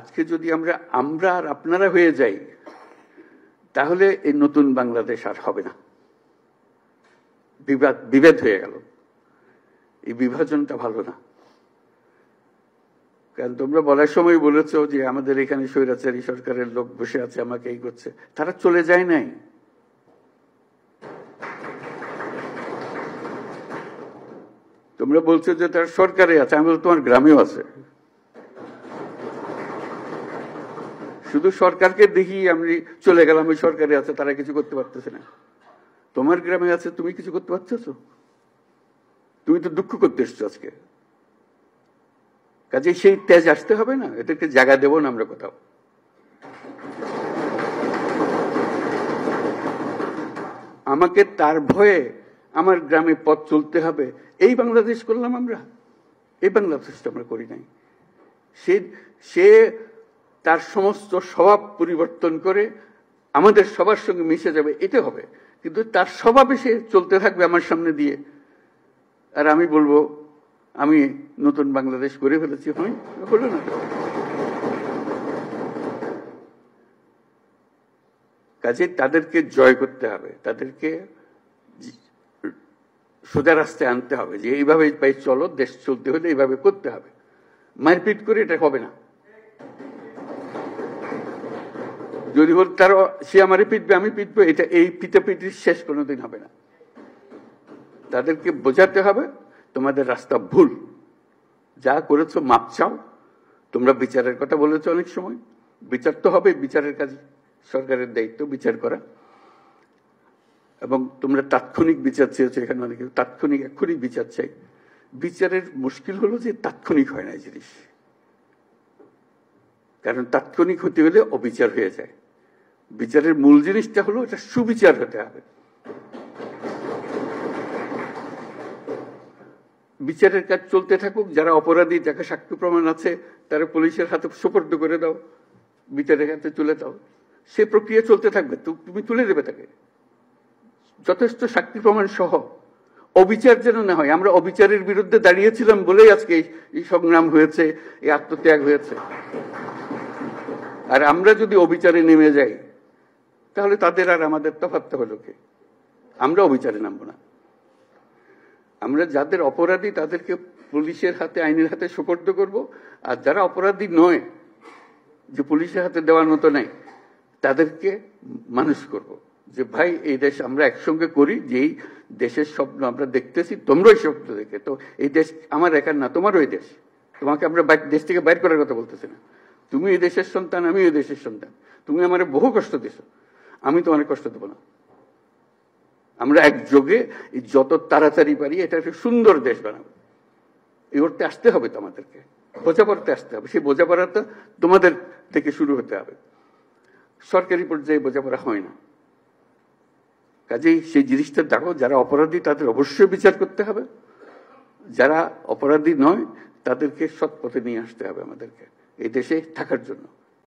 আজকে যদি আমরা আর আপনারা হয়ে যাই, তাহলে এই নতুন বাংলাদেশ আর হবে না। বিভেদ হয়ে গেল। এই বিভাজনটা ভালো না। কারণ তোমরা বলার সময় বলেছো যে আমাদের এখানে স্বৈরাচারী সরকারের লোক বসে আছে, আমাকে এই করছে। তারা চলে যায় নাই। তোমরা বলছো যে তার সরকারে আছে, আমি বলছি তোমার গ্রামেও আছে। শুধু সরকারকে দেখি আমি চলে গেলাম, ওই সরকারে আছে, তারা কিছু করতে পারতেছে না। তোমার গ্রামে আছে, তুমি কিছু করতে পারতেছো? তুমি তো দুঃখ করতে এসছো আজকে। কাজে সেই তেজ আসতে হবে না, এদেরকে জায়গা দেবো না আমরা কোথাও। আমাকে তার ভয়ে আমার গ্রামে পথ চলতে হবে, এই বাংলাদেশ করলাম আমরা। এই বাংলাদেশটা আমরা করি নাই। সে তার সমস্ত স্বভাব পরিবর্তন করে আমাদের সবার সঙ্গে মিশে যাবে, এটা হবে। কিন্তু তার স্বভাবে সে চলতে থাকবে আমার সামনে দিয়ে, আর আমি বলবো আমি নতুন বাংলাদেশ করে ফেলেছি। হলো না। কাজে তাদেরকে জয় করতে হবে, তাদেরকে সোজা রাস্তায় আনতে হবে, যে এইভাবে চলো, দেশ চলতে হলে এইভাবে করতে হবে। মারপিট করে এটা হবে না। যদি বল তার সে আমারে পিটবে, আমি পিটবো, এটা এই পিটাপিটির শেষ কোনোদিন হবে না। তাদেরকে বোঝাতে হবে তোমাদের রাস্তা ভুল, যা করেছো মাপ চাও। তোমরা বিচারের কথা বলেছো অনেক সময়, বিচার তো হবে, বিচারের কাজ সরকারের দায়িত্ব বিচার করা। এবং তোমরা তাৎক্ষণিক বিচার চেয়েছো, এখানে অনেকে তাৎক্ষণিক এক্ষুনি বিচার চাই। বিচারের মুশকিল হলো যে তাৎক্ষণিক হয় না এই জিনিস, কারণ তাৎক্ষণিক হতে হলে অবিচার হয়ে যায়। বিচারের মূল জিনিসটা হলো এটা সুবিচার হতে হবে। বিচারের কাজ চলতে থাকুক, যারা অপরাধী, যাকে সাক্ষ্য প্রমাণ আছে, তারা পুলিশের হাতে সুপর্দ করে দাও, বিচারের হাতে তুলে দাও। সে প্রক্রিয়া চলতে থাকবে, তুমি তুলে দেবে তাকে, যথেষ্ট সাক্ষী প্রমাণ সহ। অবিচার যেন না হয়। আমরা অবিচারের বিরুদ্ধে দাঁড়িয়েছিলাম বলেই আজকে এই সংগ্রাম হয়েছে, এই আত্মত্যাগ হয়েছে। আর আমরা যদি অবিচারে নেমে যাই, তাহলে তাদের আর আমাদের তফাৎ হলো কি? আমরা অবিচারে নামবো না। আমরা যাদের অপরাধী তাদেরকে পুলিশের হাতে, আইনের হাতে সুপর্দ করব। আর যারা অপরাধী নয়, যে পুলিশের হাতে দেওয়ার মতো নাই, তাদেরকে মানুষ করব। যে ভাই, এই দেশ আমরা একসঙ্গে করি, যেই দেশের স্বপ্ন আমরা দেখতেছি, তোমরাই স্বপ্ন দেখে। তো এই দেশ আমার একার না, তোমারও এই দেশ। তোমাকে আমরা দেশ থেকে বাইর করার কথা বলতেছি না। তুমি এই দেশের সন্তান, আমি এই দেশের সন্তান। তুমি আমার বহু কষ্ট দিছো, আমি তো অনেক কষ্ট দেবো না। আমরা একযোগে যত তাড়াতাড়ি পারি এটা একটা সুন্দর দেশ বানাবো। এই করতে আসতে হবে তো আমাদেরকে, বোঝাপড়াতে আসতে হবে। সেই বোঝাপড়াটা তোমাদের থেকে শুরু হতে হবে। সরকারি পর্যায়ে বোঝাপড়া হয় না। কাজেই সেই জিনিসটা দেখো, যারা অপরাধী তাদের অবশ্যই বিচার করতে হবে, যারা অপরাধী নয় তাদেরকে সৎ পথে নিয়ে আসতে হবে আমাদেরকে এই দেশে থাকার জন্য।